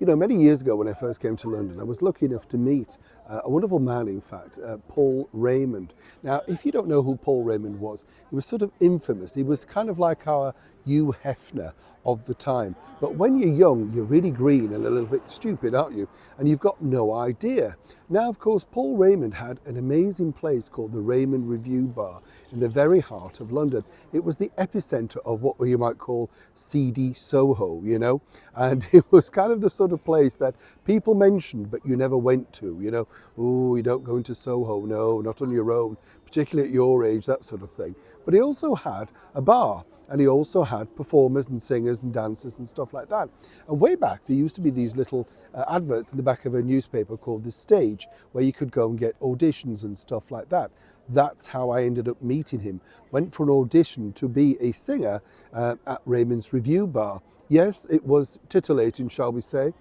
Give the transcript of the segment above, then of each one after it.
You know, many years ago when I first came to London, I was lucky enough to meet a wonderful man, in fact, Paul Raymond. Now, if you don't know who Paul Raymond was, he was sort of infamous. He was kind of like our Hugh Hefner of the time. But when you're young, you're really green and a little bit stupid, aren't you? And you've got no idea. Now, of course, Paul Raymond had an amazing place called the Raymond Review Bar in the very heart of London. It was the epicenter of what you might call seedy Soho, you know, and it was kind of the sort of place that people mentioned, but you never went to, you know. Oh, you don't go into Soho, no, not on your own, particularly at your age, that sort of thing. But he also had a bar. And he also had performers and singers and dancers and stuff like that. And way back, there used to be these little adverts in the back of a newspaper called The Stage, where you could go and get auditions and stuff like that. That's how I ended up meeting him. Went for an audition to be a singer at Raymond's Review Bar. Yes, it was titillating, shall we say.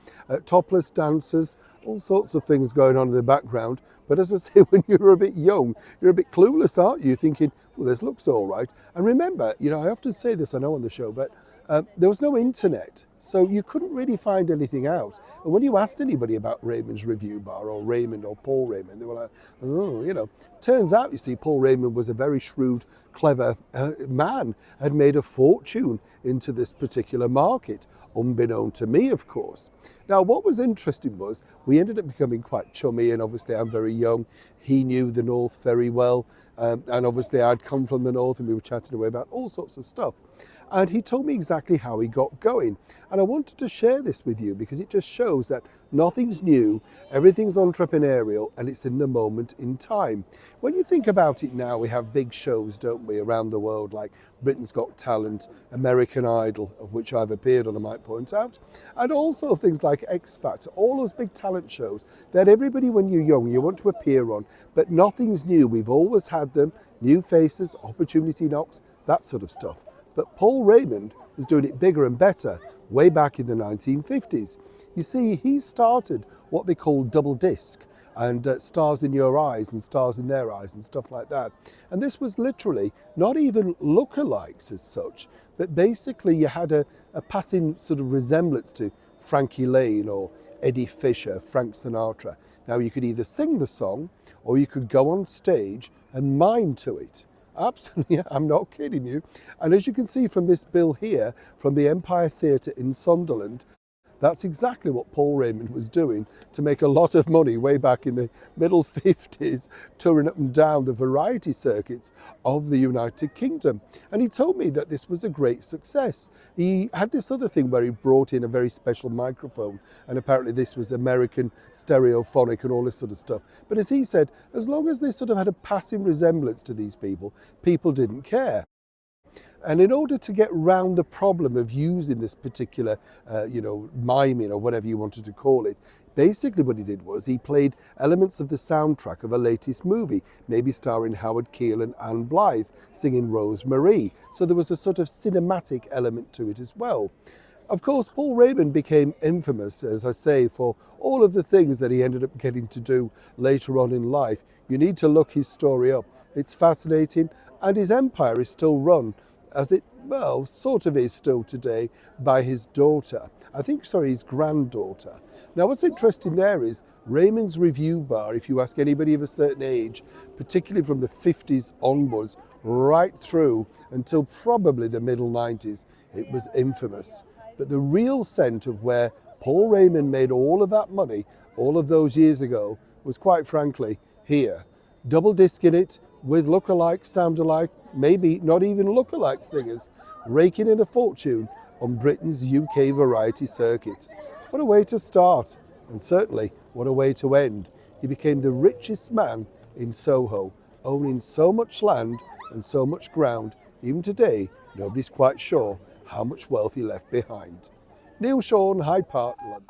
Topless dancers, all sorts of things going on in the background. But as I say, when you're a bit young, you're a bit clueless, aren't you? Thinking, well, this looks all right. And remember, you know, I often say this, I know on the show, but there was no internet. So you couldn't really find anything out. And when you asked anybody about Raymond's Review Bar or Raymond or Paul Raymond, they were like, oh, you know. Turns out, you see, Paul Raymond was a very shrewd, clever man, had made a fortune into this particular market, unbeknown to me, of course. Now, what was interesting was we ended up becoming quite chummy, and obviously I'm very young. He knew the North very well, and obviously I'd come from the North, and we were chatting away about all sorts of stuff. And he told me exactly how he got going. And I wanted to share this with you because it just shows that nothing's new, everything's entrepreneurial, and it's in the moment in time. When you think about it now, we have big shows, don't we, around the world, like Britain's Got Talent, American Idol, of which I've appeared on, I might point out, and also things like X Factor, all those big talent shows that everybody, when you're young, you want to appear on, but nothing's new. We've always had them, new faces, opportunity knocks, that sort of stuff. But Paul Raymond was doing it bigger and better way back in the 1950s. You see, he started what they call double disc, and stars in your eyes and stars in their eyes and stuff like that. And this was literally not even lookalikes as such, but basically you had a passing sort of resemblance to Frankie Lane or Eddie Fisher, Frank Sinatra. Now you could either sing the song or you could go on stage and mime to it. Absolutely, I'm not kidding you. And as you can see from this bill here, from the Empire Theatre in Sunderland, that's exactly what Paul Raymond was doing to make a lot of money way back in the middle 50s, touring up and down the variety circuits of the United Kingdom. And he told me that this was a great success. He had this other thing where he brought in a very special microphone, and apparently this was American stereophonic and all this sort of stuff. But as he said, as long as they sort of had a passing resemblance to these people, people didn't care. And in order to get round the problem of using this particular, miming or whatever you wanted to call it, basically what he did was he played elements of the soundtrack of a latest movie, maybe starring Howard Keel and Anne Blythe singing Rose Marie. So there was a sort of cinematic element to it as well. Of course, Paul Raymond became infamous, as I say, for all of the things that he ended up getting to do later on in life. You need to look his story up. It's fascinating, and his empire is still run, as it, well, sort of is still today, by his daughter. His granddaughter. Now, what's interesting there is Raymond's Review Bar, if you ask anybody of a certain age, particularly from the 50s onwards, right through until probably the middle 90s, it was infamous. But the real scent of where Paul Raymond made all of that money, all of those years ago, was quite frankly here. Double disking it with look-alike, sound-alike, maybe not even look-alike singers, raking in a fortune on Britain's UK variety circuit. What a way to start, and certainly what a way to end. He became the richest man in Soho, owning so much land and so much ground. Even today, nobody's quite sure how much wealth he left behind. Neil Shawn, Hyde Park, London.